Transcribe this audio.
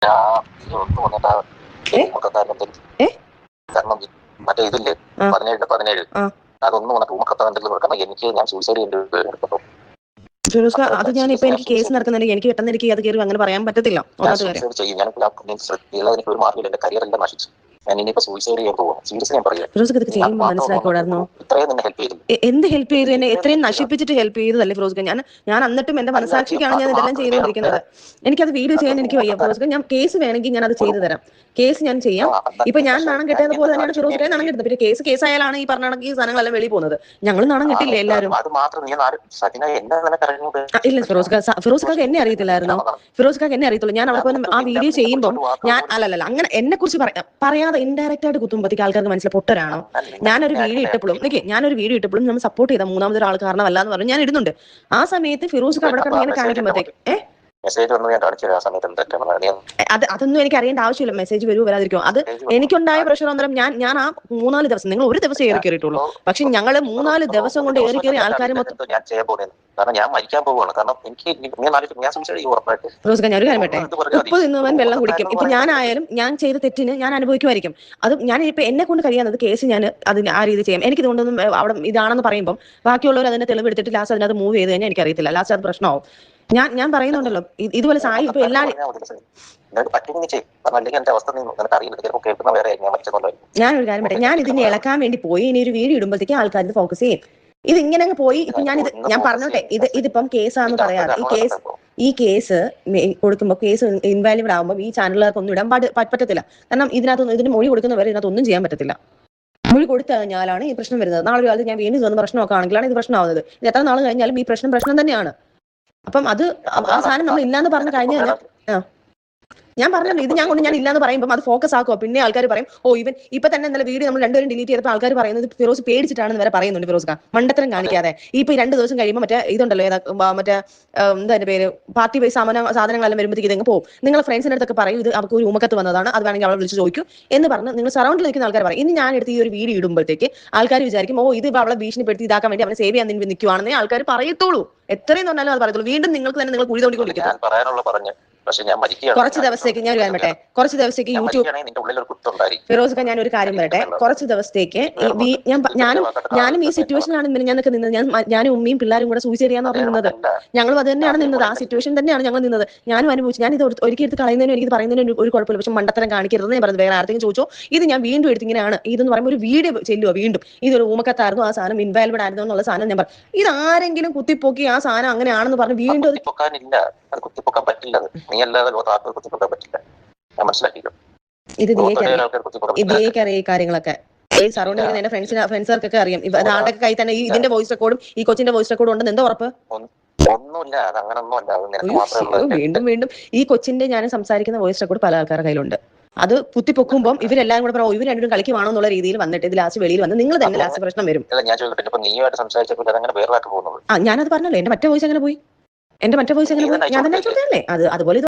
ഏ ഏ കാരണം മറ്റേ ഇതില്ലേ 17 അതൊന്നും എനിക്ക് ഞാൻ സൂസൈഡ് ചെയ്യേണ്ടി ഫിറോസ്ക, അത് ഞാൻ ഇപ്പൊ എനിക്ക് കേസ് നടക്കുന്നുണ്ടെങ്കിൽ എനിക്ക് പെട്ടെന്ന് എനിക്ക് അത് കയറി അങ്ങനെ പറയാൻ പറ്റത്തില്ല. എനിക്ക് ഒരു മാർഗം എന്റെ കരിയർ എല്ലാം നശിച്ചു. ഞാൻ ഇനിയിപ്പോ സൂസൈഡ് ചെയ്യാൻ പോകും. സീരിയസ്ലി ഞാൻ പറയാം. ഫിറോസ്ക ഇതൊക്കെ ചെയ്യുമ്പോൾ മനസ്സിലാക്കിയോടായിരുന്നോ? എന്ത് ഹെൽപ്പ് ചെയ്തു? എന്നെ എത്രയും നശിപ്പിച്ചിട്ട് ഹെൽപ്പ് ചെയ്തതല്ലേ ഫിറോസ്ക? ഞാൻ എന്നിട്ടും എന്റെ മനസാക്ഷിക്കാണ് ഞാൻ ഇതെല്ലാം ചെയ്തുകൊണ്ടിരിക്കുന്നത്. എനിക്കത് വീഡിയോ ചെയ്യാൻ എനിക്ക് വയ്യ ഫിറോസ്ക. ഞാൻ കേസ് വേണമെങ്കിൽ ഞാൻ അത് ചെയ്തു തരാം. കേസ് ഞാൻ ചെയ്യാം. ഇപ്പൊ ഞാൻ നാണം കെട്ടിയത് പോലെ തന്നെയാണ് ഫിറോസ്ക നാണം കെട്ടുന്നത്. പിന്നെ കേസ് ആയാലാണ് ഈ പറഞ്ഞ ഈ സാധനങ്ങളെല്ലാം വെളിയിൽ പോകുന്നത്. ഞങ്ങൾ നാണം കെട്ടില്ലേ എല്ലാവരും? ഇല്ല ഫിറോസ്കാക്ക് എന്നെ അറിയത്തില്ലായിരുന്നോ? ഫിറോസ്കാക്ക് എന്നെ അറിയത്തുള്ളൂ. ഞാൻ അവിടെ പോയി ആ വീഡിയോ ചെയ്യുമ്പോൾ ഞാൻ അല്ലല്ല അങ്ങനെ എന്നെ കുറിച്ച് പറയാതെ ഇൻഡയറക്റ്റ് ആയിട്ട് കുത്തുമ്പോഴത്തേക്ക് ആൾക്കാർക്ക് മനസ്സിലായി പൊട്ടരാണോ. ഞാനൊരു വീഡിയോ ഇട്ടപ്പോഴും നമ്മൾ സപ്പോർട്ട് ചെയ്ത മൂന്നാമതൊരു ആൾ കാരണമല്ല എന്ന് പറഞ്ഞു ഞാൻ ഇടുന്നുണ്ട്. ആ സമയത്ത് ഫിറോസ്ക അവിടെ കിടന്ന് ഇങ്ങനെ കാണിക്കുമ്പോഴത്തേക്ക് അതൊന്നും എനിക്ക് അറിയേണ്ട ആവശ്യമില്ല. മെസ്സേജ് വരുമോ വരാതിരിക്കും. അത് എനിക്കുണ്ടായ പ്രഷർ അന്നേരം ഞാൻ ആ 3-4 ദിവസം, നിങ്ങൾ ഒരു ദിവസം ഏറി കയറിയിട്ടുള്ളൂ, പക്ഷെ ഞങ്ങള് 3-4 ദിവസം കൊണ്ട് ഏറി കയറി ആൾക്കാർ മൊത്തം. ഫിറോസ്ക, ഞാൻ ഒരു കാര്യം പറ്റേ, ഉപ്പ് തിന്നവൻ വെള്ളം കുടിക്കും. ഇപ്പൊ ഞാനായാലും ഞാൻ ചെയ്ത തെറ്റിന് ഞാൻ അനുഭവിക്കുമായിരിക്കും. അത് ഞാൻ ഇപ്പൊ എന്നെ കൊണ്ട് കഴിയാവുന്നത് കേസ് ഞാൻ അതിന് ആ രീതി ചെയ്യാം. എനിക്ക് ഇതുകൊണ്ടൊന്നും അവിടെ ഇതാണെന്ന് പറയുമ്പോൾ ബാക്കിയുള്ളവർ അതിനെ തെളിവെടുത്തിട്ട് ലാസ്റ്റ് അതിനകത്ത് മൂവ് ചെയ്ത് കഴിഞ്ഞാൽ എനിക്കറിയത്തില്ല. ലാസ്റ്റ് അത് പ്രശ്നമാവും. ഞാൻ പറയുന്നുണ്ടല്ലോ ഇതുപോലെ സായി ഇപ്പൊ എല്ലാവരും. ഞാനൊരു കാര്യം പറ്റേ, ഞാൻ ഇതിനെ ഇളക്കാൻ വേണ്ടി പോയി. ഇനി ഒരു വീഡിയോ ഇടുമ്പോഴത്തേക്ക് ആൾക്കാർ ഇത് ഫോക്കസ് ചെയ്യും. ഇത് ഇങ്ങനെ അങ്ങ് പോയി. ഇപ്പൊ ഞാൻ പറഞ്ഞോട്ടെ, ഇതിപ്പം കേസാന്ന് പറയാറ്. ഈ കേസ് കൊടുക്കുമ്പോൾ കേസ് ഇൻവാലിഡ് ആകുമ്പോൾ ഈ ചാനലുകാർക്ക് ഒന്നും ഇടാൻ പറ്റത്തില്ല. കാരണം ഇതിന് മൊഴി കൊടുക്കുന്നവരെ ഇതിനകത്തൊന്നും ചെയ്യാൻ പറ്റത്തില്ല. മൊഴി കൊടുത്തു കഴിഞ്ഞാലാണ് ഈ പ്രശ്നം വരുന്നത്. നാളെ ഒരു കാലത്ത് ഞാൻ വീണ്ടും തോന്നുന്ന പ്രശ്നമൊക്കെ ആണെങ്കിലാണ് ഇത് പ്രശ്നമാവുന്നത്. ഇത് എത്ര നാൾ കഴിഞ്ഞാലും ഈ പ്രശ്നം തന്നെയാണ്. അപ്പം അത് ആ സാധനം നമ്മൾ ഇല്ലാന്ന് പറഞ്ഞു കഴിഞ്ഞു കഴിഞ്ഞാൽ ഞാൻ പറഞ്ഞല്ലോ, ഇത് ഞാൻ ഇല്ലാന്ന് പറയുമ്പോൾ അത് ഫോക്കസ് ആക്കുക. പിന്നെ ആൾക്കാർ പറയും, ഓ ഇവൻ ഇപ്പൊ തന്നെ ഇന്നലെ വീഡിയോ നമ്മൾ രണ്ടുപേരും ഡിലീറ്റ് ചെയ്തപ്പോൾ ആൾക്കാർ പറയുന്നത് ഫിറോസ് പേടിച്ചിട്ടാണെന്ന് വരെ പറയുന്നുണ്ട്. ഫിറോസ്ക മണ്ടത്തരം കാണിക്കാതെ. ഇപ്പൊ 2 ദിവസം കഴിയുമ്പോൾ മറ്റേ ഇതുണ്ടല്ലോ, മറ്റേ എന്താ എന്റെ പേര്, പാർട്ടി വൈസ് സാധനങ്ങളെല്ലാം വരുമ്പോഴത്തേക്ക് ഇതങ്ങ് പോകും. നിങ്ങളെ ഫ്രണ്ട്സിന്റെ അടുത്തൊക്കെ പറയും ഇത് അവർക്ക് ഒരു ഉമക്കത്ത് വന്നതാണ്, അത് വേണമെങ്കിൽ അവളെ വിളിച്ച് ചോദിക്കും എന്ന് പറഞ്ഞ് നിങ്ങൾ സറൗണ്ടിൽ നിൽക്കുന്ന ആൾക്കാർ പറയും. ഇനി ഞാൻ എടുത്ത് ഈ ഒരു വീഡിയോ ഇടുമ്പോഴത്തേക്ക് ആൾക്കാർ വിചാരിക്കും, ഓ ഇത് അവളെ ഭീഷണിപ്പെടുത്തി ഇതാക്കാൻ വേണ്ടി അവനെ സേവ് ചെയ്യാൻ നിൽക്കുവാണെന്നേ ആൾക്കാർ പറയത്തുള്ളൂ. എത്രയും പറഞ്ഞാലും അത് പറയത്തുള്ളൂ. വീണ്ടും നിങ്ങൾക്ക് തന്നെ നിങ്ങൾ കുഴി തോണ്ടിക്കൊണ്ടിരിക്കും. കുറച്ച് ദിവസത്തേക്ക് ഞാൻ ഒരു കാര്യം പറയട്ടെ, കുറച്ച് ദിവസത്തേക്ക് യൂട്യൂബ് ഫിറോസ്ക, ഞാൻ ഒരു കാര്യം പറയട്ടെ, കുറച്ച് ദിവസത്തേക്ക് ഞാനും ഈ സിറ്റുവേഷനാണ് ഞാനൊക്കെ നിന്നത്. ഞാനും ഉമ്മയും പിള്ളേരും കൂടെ സൂസൈഡ് ചെയ്യാന്ന് പറഞ്ഞിരുന്നത്. ഞങ്ങളും അത് തന്നെയാണ് നിന്നത്. ആ സിറ്റുവേഷൻ തന്നെയാണ് ഞങ്ങൾ നിന്നത്. ഞാനും അനുഭവിച്ചു. ഞാൻ ഇത് ഒരിക്കൽ എടുത്ത് കളയുന്നതിനും എനിക്ക് പറയുന്നതിനും ഒരു കുഴപ്പമില്ല. പക്ഷെ മണ്ടത്തരം കാണിക്കരുതെന്ന് ഞാൻ പറഞ്ഞത്. വേറെ ആർക്കെങ്കിലും ചോദിച്ചോ, ഇത് ഞാൻ വീണ്ടും എടുത്ത് ഇങ്ങനെയാണ് ഇതെന്ന് പറയുമ്പോൾ ഒരു വീഡിയോ ചെല്ലുക വീണ്ടും ഇതൊരു ഊമക്കത്തായിരുന്നു, ആ സാധനം ഇൻവാലിഡ് ആയിരുന്നു എന്നുള്ള സാധനം ഞാൻ പറഞ്ഞു. ഇത് ആരെങ്കിലും കുത്തിപ്പൊക്കി ആ സാധനം അങ്ങനെയാണെന്ന് പറഞ്ഞ് വീണ്ടും കുത്തിപ്പൊക്കാൻ പറ്റില്ല. നീ അല്ലാതെ കുത്തിപ്പൊക്കാൻ പറ്റില്ല. ഞാൻ മനസ്സിലാക്കിയോ? ഇതേക്ക് അറിയാം ഈ കാര്യങ്ങളൊക്കെ. സറൗണ്ടിങ് എന്റെ ഫ്രണ്ട്സുകാർക്കൊക്കെ അറിയാം. ആളുടെ കൈ തന്നെ ഇതിന്റെ വോയിസ് റെക്കോർഡും ഈ കൊച്ചിന്റെ വോയിസ് റെക്കോർഡും ഉണ്ടെന്ന് എന്താ ഉറപ്പ്? വീണ്ടും ഈ കൊച്ചിന്റെ ഞാൻ സംസാരിക്കുന്ന വോയിസ് റെക്കോർഡ് പല ആൾക്കാരുടെ കയ്യിലുണ്ട്. അത് കുത്തിപ്പൊക്കുമ്പോൾ ഇവരെല്ലാം കൂടെ പറയും, ഇവർ രണ്ടും കളിക്കുവാണോ എന്നുള്ള രീതിയിൽ വന്നിട്ട് ഇത് ലാസ്റ്റ് വെളിയിൽ വന്ന് നിങ്ങൾ തന്നെ ലാസ്റ്റ് പ്രശ്നം വരും. ഞാനത് പറഞ്ഞല്ലോ, എന്റെ മറ്റേ വോയിസ് എങ്ങനെ പോയി? ഞാൻ തന്നെ ചോദിച്ചല്ലേ അത് അതുപോലെ